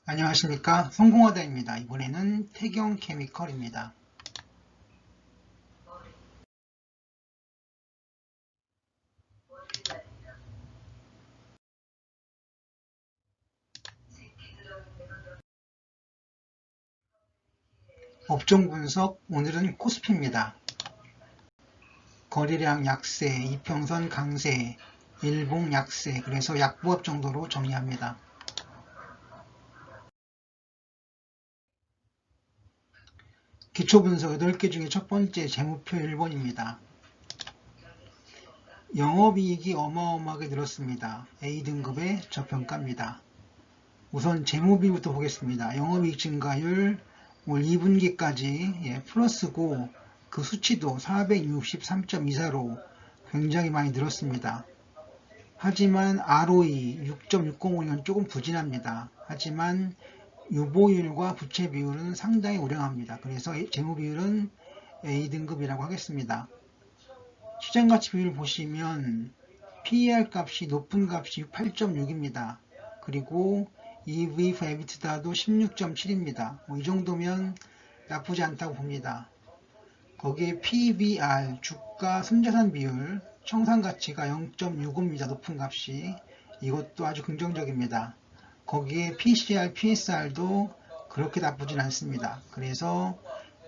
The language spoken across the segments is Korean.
안녕하십니까, 성공하다입니다. 이번에는 태경케미컬입니다. 업종 분석, 오늘은 코스피입니다. 거래량 약세, 이평선 강세, 일봉 약세, 그래서 약보합 정도로 정리합니다. 기초분석 8개 중에 첫 번째 재무표 1번입니다. 영업이익이 어마어마하게 늘었습니다. A등급의 저평가입니다. 우선 재무비부터 보겠습니다. 영업이익 증가율 올 2분기까지 플러스고 그 수치도 463.24로 굉장히 많이 늘었습니다. 하지만 ROE 6.605는 조금 부진합니다. 하지만 유보율과 부채 비율은 상당히 우량합니다. 그래서 재무비율은 A등급이라고 하겠습니다. 시장가치 비율 보시면 PER 값이 높은 값이 8.6입니다. 그리고 EV for EBITDA도 16.7입니다. 이 정도면 나쁘지 않다고 봅니다. 거기에 PBR, 주가 순자산 비율, 청산가치가 0.65입니다. 높은 값이. 이것도 아주 긍정적입니다. 거기에 PCR, PSR도 그렇게 나쁘진 않습니다. 그래서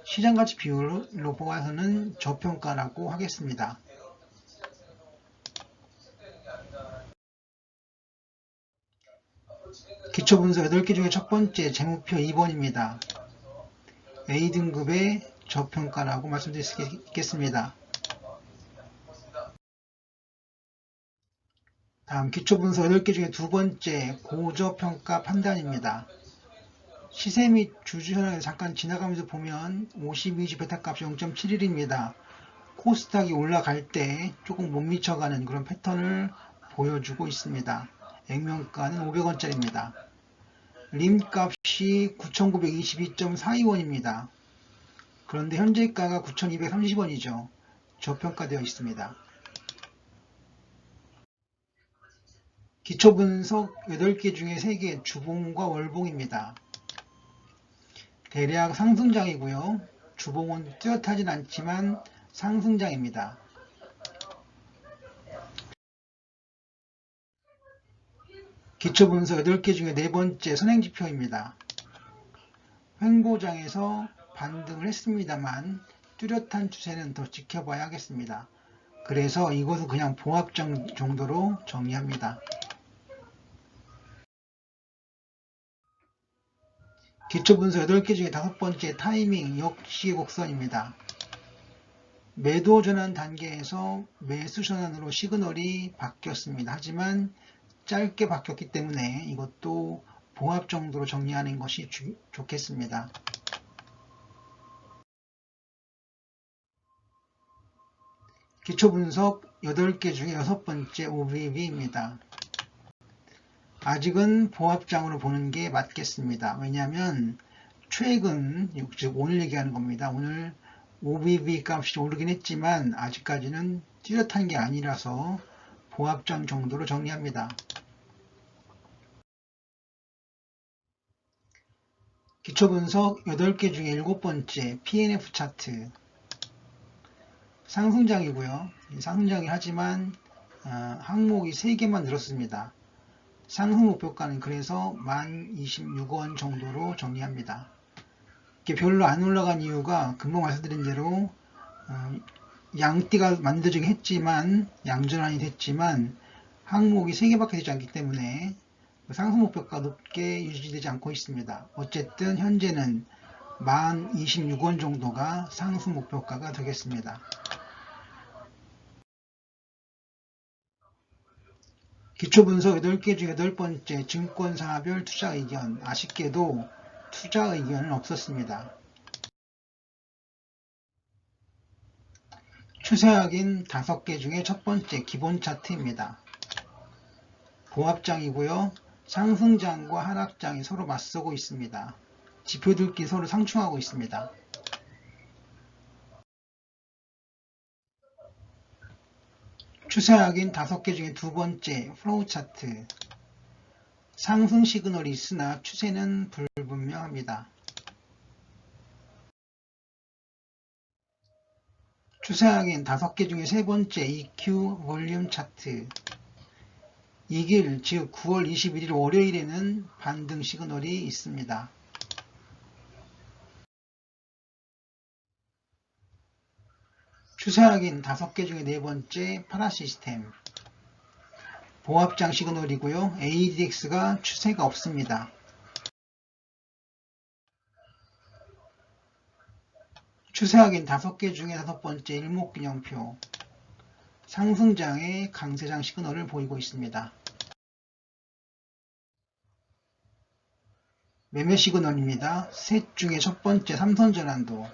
시장가치 비율로 보아서는 저평가라고 하겠습니다. 기초분석 8개 중에 첫 번째 재무표 2번입니다. A등급의 저평가라고 말씀드릴 수 있겠습니다. 다음 기초분석 8개 중에 두 번째 고저평가 판단입니다. 시세 및 주주 현황을 잠깐 지나가면서 보면 52주 베타값이 0.71입니다. 코스닥이 올라갈 때 조금 못 미쳐가는 그런 패턴을 보여주고 있습니다. 액면가는 500원짜리입니다. 림값이 9,922.42원입니다. 그런데 현재가가 9,230원이죠. 저평가되어 있습니다. 기초분석 8개 중에 3개 주봉과 월봉입니다. 대략 상승장이고요. 주봉은 뚜렷하진 않지만 상승장입니다. 기초분석 8개 중에 네 번째 선행지표입니다. 횡보장에서 반등을 했습니다만 뚜렷한 추세는 더 지켜봐야 하겠습니다. 그래서 이것은 그냥 봉합장 정도로 정리합니다. 기초분석 8개 중에 5번째 타이밍 역시 곡선입니다. 매도 전환 단계에서 매수 전환으로 시그널이 바뀌었습니다. 하지만 짧게 바뀌었기 때문에 이것도 봉합 정도로 정리하는 것이 좋겠습니다. 기초분석 8개 중에 6번째 OBV입니다. 아직은 봉합장으로 보는 게 맞겠습니다. 왜냐하면 최근, 즉 오늘 얘기하는 겁니다. 오늘 OBV 값이 오르긴 했지만 아직까지는 뚜렷한 게 아니라서 봉합장 정도로 정리합니다. 기초분석 8개 중에 7번째 PNF 차트. 상승장이고요. 상승장이 하지만 항목이 3개만 늘었습니다. 상승 목표가는 그래서 1026원 정도로 정리합니다. 이게 별로 안 올라간 이유가 금방 말씀드린 대로 양띠가 만들어지긴 했지만 양전환이 됐지만 항목이 3개밖에 되지 않기 때문에 상승 목표가 높게 유지되지 않고 있습니다. 어쨌든 현재는 1026원 정도가 상승 목표가가 되겠습니다. 기초분석 8개 중 8번째 증권사별 투자의견. 아쉽게도 투자의견은 없었습니다. 추세 확인 5개 중에 첫 번째 기본 차트입니다. 봉합장이고요. 상승장과 하락장이 서로 맞서고 있습니다. 지표들끼리 서로 상충하고 있습니다. 추세 확인 5개 중에 두 번째 플로우 차트. 상승 시그널이 있으나 추세는 불분명합니다. 추세 확인 5개 중에 세 번째 EQ 볼륨 차트. 이길 즉 9월 21일 월요일에는 반등 시그널이 있습니다. 추세 확인 5개 중에 네 번째 파라 시스템. 보합장 시그널이고요. ADX가 추세가 없습니다. 추세 확인 5개 중에 5번째 일목균형표. 상승장의 강세장 시그널을 보이고 있습니다. 매매 시그널입니다. 셋 중에 첫 번째 삼선전환도.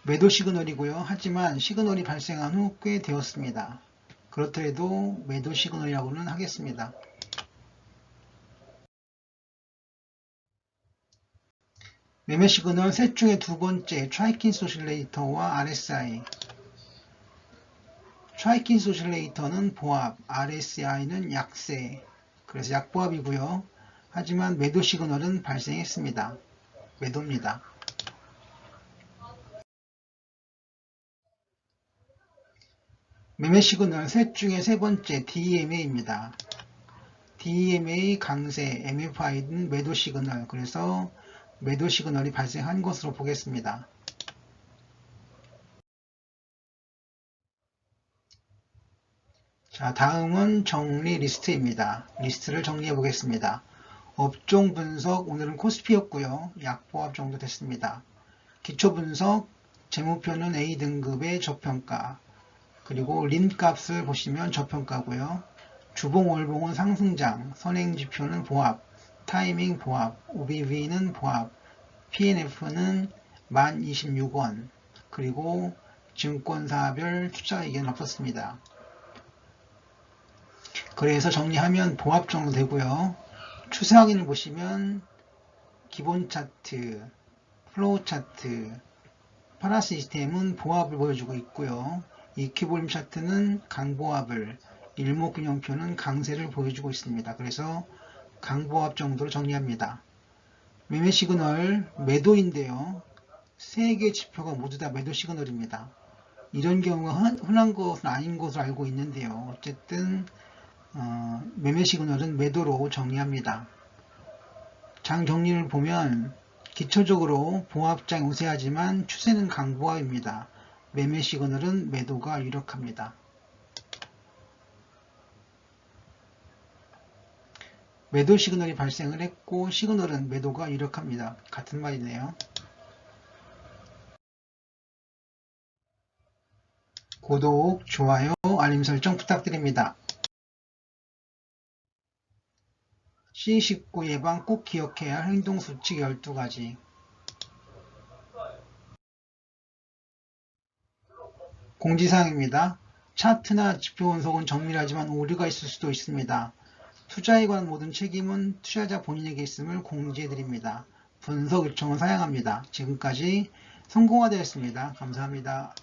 매도 시그널이고요. 하지만 시그널이 발생한 후 꽤 되었습니다. 그렇더라도 매도 시그널이라고는 하겠습니다. 매매 시그널 셋 중에 두 번째 트라이킨스 오실레이터와 RSI. 트라이킨스 오실레이터는 보합, RSI는 약세. 그래서 약보합이고요. 하지만 매도 시그널은 발생했습니다. 매도입니다. 매매 시그널 셋 중에 세 번째 DMA입니다. DMA 강세, MFI는 매도 시그널, 그래서 매도 시그널이 발생한 것으로 보겠습니다. 자, 다음은 정리 리스트입니다. 리스트를 정리해 보겠습니다. 업종 분석, 오늘은 코스피였고요. 약보합 정도 됐습니다. 기초 분석, 재무표는 A등급의 저평가, 그리고 린 값을 보시면 저평가고요. 주봉, 월봉은 상승장, 선행지표는 보합, 타이밍 보합, OBV는 보합, PNF는 1026원, 그리고 증권사별 투자 의견 없었습니다. 그래서 정리하면 보합 정도 되고요. 추세 확인을 보시면 기본 차트, 플로우 차트, 파라 시스템은 보합을 보여주고 있고요. EQ 볼륨 차트는 강보합을, 일목균형표는 강세를 보여주고 있습니다. 그래서 강보합 정도로 정리합니다. 매매 시그널 매도인데요. 3개 지표가 모두 다 매도 시그널입니다. 이런 경우가 흔한 것은 아닌 것으로 알고 있는데요. 어쨌든 매매 시그널은 매도로 정리합니다. 장 정리를 보면 기초적으로 보합장이 우세하지만 추세는 강보합입니다. 매매 시그널은 매도가 유력합니다. 매도 시그널이 발생을 했고 시그널은 매도가 유력합니다. 같은 말이네요. 구독, 좋아요, 알림 설정 부탁드립니다. C19 예방 꼭 기억해야 할 행동수칙 12가지. 공지사항입니다. 차트나 지표 분석은 정밀하지만 오류가 있을 수도 있습니다. 투자에 관한 모든 책임은 투자자 본인에게 있음을 공지해드립니다. 분석 요청은 사양합니다. 지금까지 성공화되었습니다. 감사합니다.